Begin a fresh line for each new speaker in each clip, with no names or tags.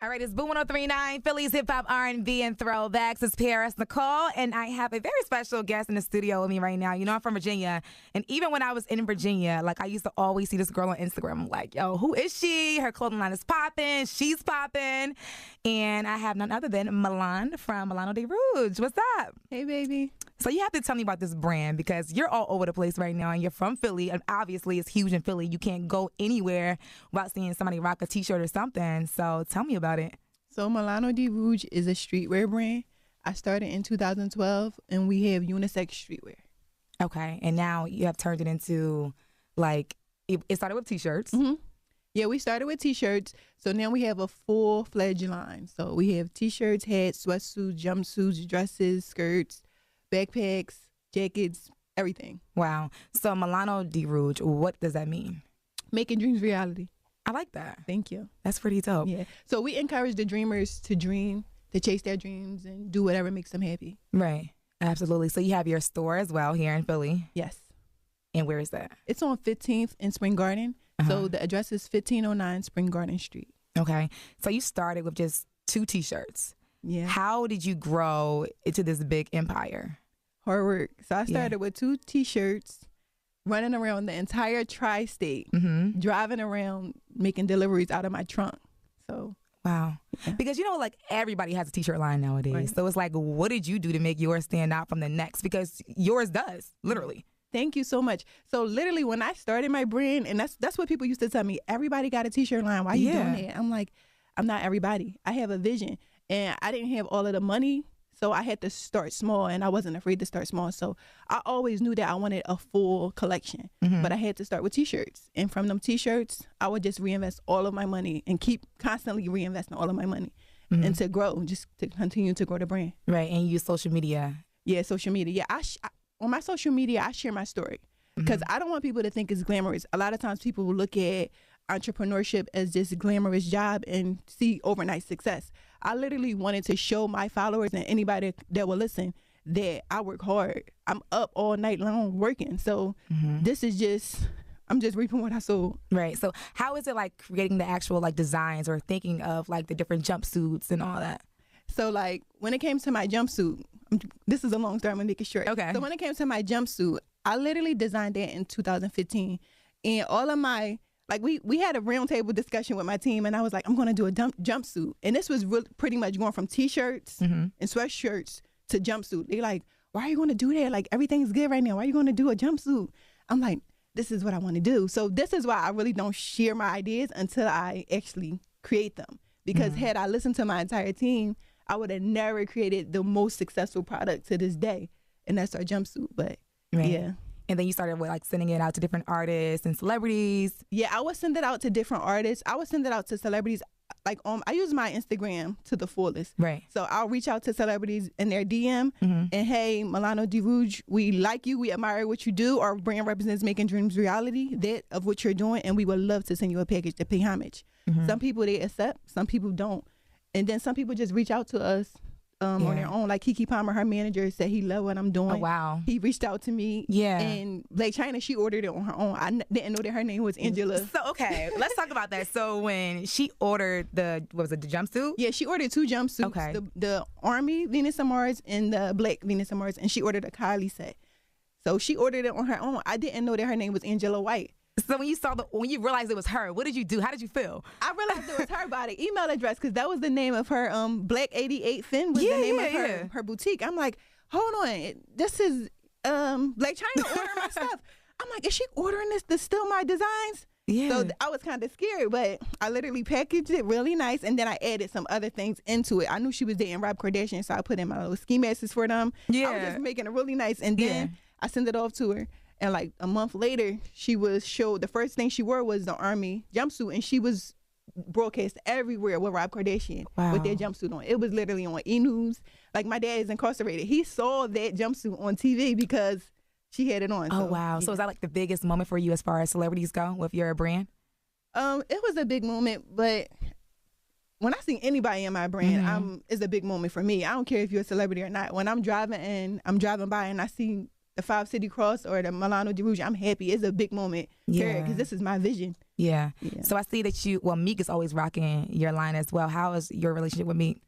All right, it's Boom 1039, Philly's hip hop, R&B, and throwbacks. It's PRS Nicole, and I have a very special guest in the studio with me right now. You know, I'm from Virginia, and even when I was in Virginia, like, I used to always see this girl on Instagram. I'm like, yo, who is she? Her clothing line is popping. She's popping. And I have none other than Milan from Milano de Rouge. What's up?
Hey, baby.
So you have to tell me about this brand because you're all over the place right now, and you're from Philly, and obviously it's huge in Philly. You can't go anywhere without seeing somebody rock a T-shirt or something. So tell me about it.
So Milano de Rouge is a streetwear brand. I started in 2012, and we have unisex streetwear.
Okay, and now you have turned it into, like, it started with T-shirts.
Mm-hmm. Yeah, we started with T-shirts. So now we have a full-fledged line. So we have T-shirts, hats, sweatsuits, jumpsuits, dresses, skirts, backpacks, jackets, everything.
Wow. So Milano de Rouge, what does that mean?
Making dreams reality.
I like that.
Thank you.
That's pretty dope.
Yeah. So we encourage the dreamers to dream, to chase their dreams, and do whatever makes them happy.
Right. Absolutely. So you have your store as well here in Philly.
Yes.
And where is that?
It's on 15th in Spring Garden. So the address is 1509 Spring Garden Street.
Okay. So you started with just 2 T-shirts.
Yeah.
How did you grow into this big empire?
Hard work. So I started with 2 T-shirts, running around the entire tri-state, driving around, making deliveries out of my trunk. So
wow.
Yeah.
Because, you know, like, everybody has a T-shirt line nowadays.
Right.
So it's like, what did you do to make yours stand out from the next? Because yours does, literally.
Thank you so much. So literally when I started my brand, and that's what people used to tell me, everybody got a T-shirt line. Why are you doing it? I'm like, I'm not everybody. I have a vision. And I didn't have all of the money, so I had to start small, and I wasn't afraid to start small. So I always knew that I wanted a full collection, but I had to start with T-shirts. And from them T-shirts, I would just reinvest all of my money and keep constantly reinvesting all of my money and to grow, just to continue to grow the brand.
Right, and you use social media.
Yeah, social media. Yeah, on my social media, I share my story because I don't want people to think it's glamorous. A lot of times people will look at entrepreneurship as this glamorous job and see overnight success. I literally wanted to show my followers and anybody that will listen that I work hard. I'm up all night long working. So this is just, I'm just reaping what I sowed.
Right. So how is it like creating the actual like designs or thinking of like the different jumpsuits and all that?
So like when it came to my jumpsuit, this is a long story, I'm gonna make it short.
Okay.
So when it came to my jumpsuit, I literally designed that in 2015. And all of my, like we had a round table discussion with my team, and I was like, I'm going to do a jumpsuit. And this was pretty much going from T-shirts and sweatshirts to jumpsuit. They like, why are you going to do that? Like, everything's good right now. Why are you going to do a jumpsuit? I'm like, this is what I want to do. So this is why I really don't share my ideas until I actually create them. Because had I listened to my entire team, I would have never created the most successful product to this day. And that's our jumpsuit. But yeah.
And then you started with like sending it out to different artists and celebrities.
Yeah, I would send it out to different artists. I would send it out to celebrities. Like I use my Instagram to the fullest.
Right.
So I'll reach out to celebrities in their DM and hey, Milano de Rouge, we like you. We admire what you do. Our brand represents making dreams reality, that of what you're doing. And we would love to send you a package to pay homage. Some people they accept, some people don't. And then some people just reach out to us on their own. Like Keke Palmer, her manager, said he loved what I'm doing.
Oh, wow.
He reached out to me.
Yeah.
And Blake China, she ordered it on her own. I didn't know that her name was Angela.
So, okay, let's talk about that. So when she ordered the jumpsuit?
Yeah, she ordered 2 jumpsuits.
Okay.
The Army Venus and Mars and the Black Venus and Mars. And she ordered a Kylie set. So she ordered it on her own. I didn't know that her name was Angela White.
So when you realized it was her, what did you do? How did you feel?
I realized it was her by the email address because that was the name of her Black 88 Fin was the name of her boutique. I'm like, hold on, this is Blake China ordering my stuff. I'm like, is she ordering this to steal my designs?
Yeah.
So I was kind of scared, but I literally packaged it really nice, and then I added some other things into it. I knew she was dating Rob Kardashian, so I put in my little ski masks for them.
Yeah.
I was just making it really nice, and then I sent it off to her. And like a month later, she was showed, the first thing she wore was the Army jumpsuit, and she was broadcast everywhere with Rob Kardashian with their jumpsuit on. It was literally on E! News. Like my dad is incarcerated. He saw that jumpsuit on TV because she had it on.
Oh, wow. So is that like the biggest moment for you as far as celebrities go with your brand?
It was a big moment, but when I see anybody in my brand, it's a big moment for me. I don't care if you're a celebrity or not. When I'm driving by and I see the 5 City Cross or the Milano di Rouge, I'm happy. It's a big moment.
Yeah.
Because this is my vision.
Yeah.
Yeah.
So I see that Meek is always rocking your line as well. How is your relationship with Meek?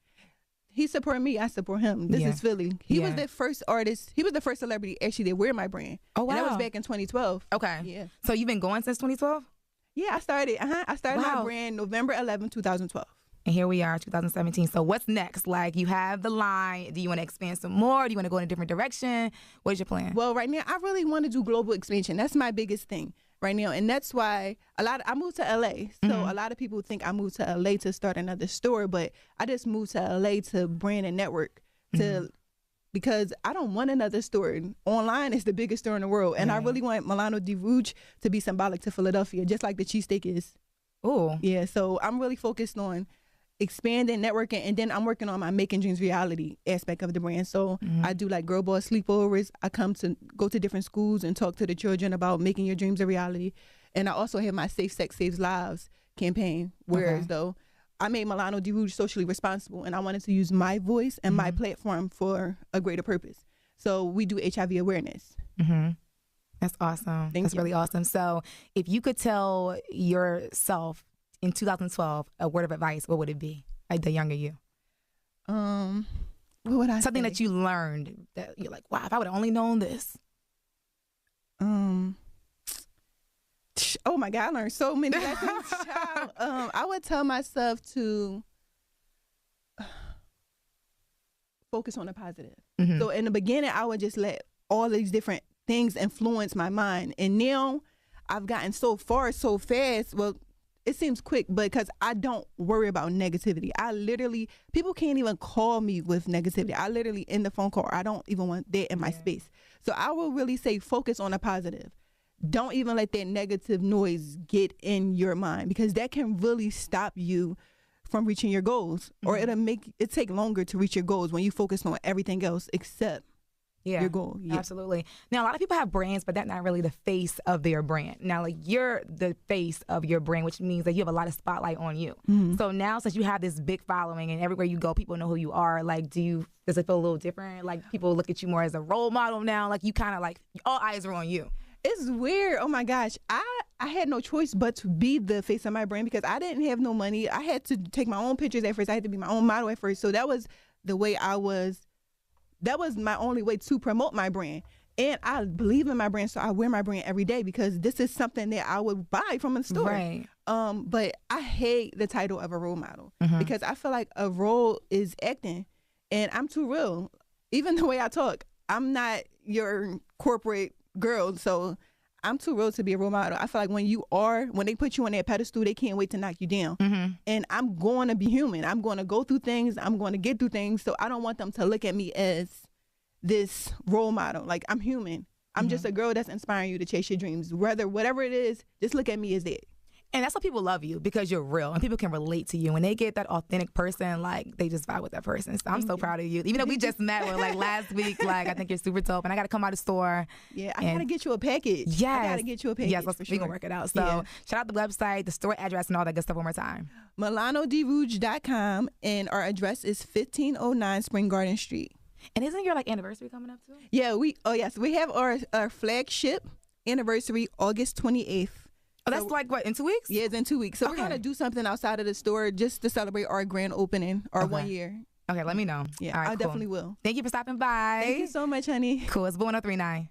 He support me, I support him. This is Philly. He was the first artist, he was the first celebrity actually that wear my brand.
Oh, wow.
And that was back in 2012.
Okay.
Yeah.
So you've been going since 2012?
Yeah, I started my brand November 11, 2012.
And here we are, 2017. So what's next? Like, you have the line. Do you want to expand some more? Do you want to go in a different direction? What is your plan?
Well, right now, I really want to do global expansion. That's my biggest thing right now. And that's why I moved to LA. So a lot of people think I moved to LA to start another store, but I just moved to LA to brand and network because I don't want another store. Online is the biggest store in the world. And I really want Milano di Rouge to be symbolic to Philadelphia, just like the cheesesteak is.
Oh.
Yeah, so I'm really focused on expanding, networking, and then I'm working on my making dreams reality aspect of the brand. So I do like girl boss sleepovers. I go to different schools and talk to the children about making your dreams a reality. And I also have my Safe Sex Saves Lives campaign, whereas though I made Milano di Rouge socially responsible, and I wanted to use my voice and my platform for a greater purpose. So we do HIV awareness.
That's awesome.
Thank
That's
you.
really awesome. So if you could tell yourself in 2012 a word of advice, what would it be? Like the younger you.
What would I
Something
say?
that you learned that you're like, wow, if I would have only known this.
Oh my God, I learned so many lessons, child. I would tell myself to focus on the positive. So in the beginning, I would just let all these different things influence my mind. And now I've gotten so far so fast. Well, it seems quick, but because I don't worry about negativity. People can't even call me with negativity. I literally end the phone call. I don't even want that in my space. So I will really say focus on the positive. Don't even let that negative noise get in your mind, because that can really stop you from reaching your goals, or it'll make it take longer to reach your goals when you focus on everything else except your goal.
Absolutely. Now, a lot of people have brands, but that's not really the face of their brand. Now, like, you're the face of your brand, which means that you have a lot of spotlight on you. So now, since you have this big following and everywhere you go, people know who you are, like, does it feel a little different? Like, people look at you more as a role model now? Like, you kind of like, all eyes are on you.
It's weird. Oh my gosh. I had no choice but to be the face of my brand, because I didn't have no money. I had to take my own pictures at first. I had to be my own model at first. So that was the way that was my only way to promote my brand. And I believe in my brand, so I wear my brand every day, because this is something that I would buy from a store.
Right.
But I hate the title of a role model, because I feel like a role is acting, and I'm too real. Even the way I talk, I'm not your corporate girl, so I'm too real to be a role model. I feel like when they put you on that pedestal, they can't wait to knock you down. And I'm going to be human. I'm going to go through things. I'm going to get through things. So I don't want them to look at me as this role model. Like, I'm human. I'm just a girl that's inspiring you to chase your dreams. Whatever it is, just look at me as it.
And that's why people love you, because you're real and people can relate to you. When they get that authentic person, like, they just vibe with that person. So I'm so proud of you. Even though we just met like last week, like, I think you're super dope. And I got to come out of the store.
Yeah, I got to get you a package.
Yes.
I got to get you a package.
Yes, we can work it out. So shout out the website, the store address, and all that good stuff one more time.
MilanoDiRouge.com, and our address is 1509 Spring Garden Street.
And isn't your like anniversary coming up too?
Yeah, we have our flagship anniversary August 28th.
Oh, that's like what, in 2 weeks?
Yeah, it's in 2 weeks. So we're going to do something outside of the store just to celebrate our grand opening, our 1 year.
Okay, let me know.
Yeah,
all right,
I definitely will.
Thank you for stopping by.
Thank you so much, honey.
Cool. It's Boo 1039.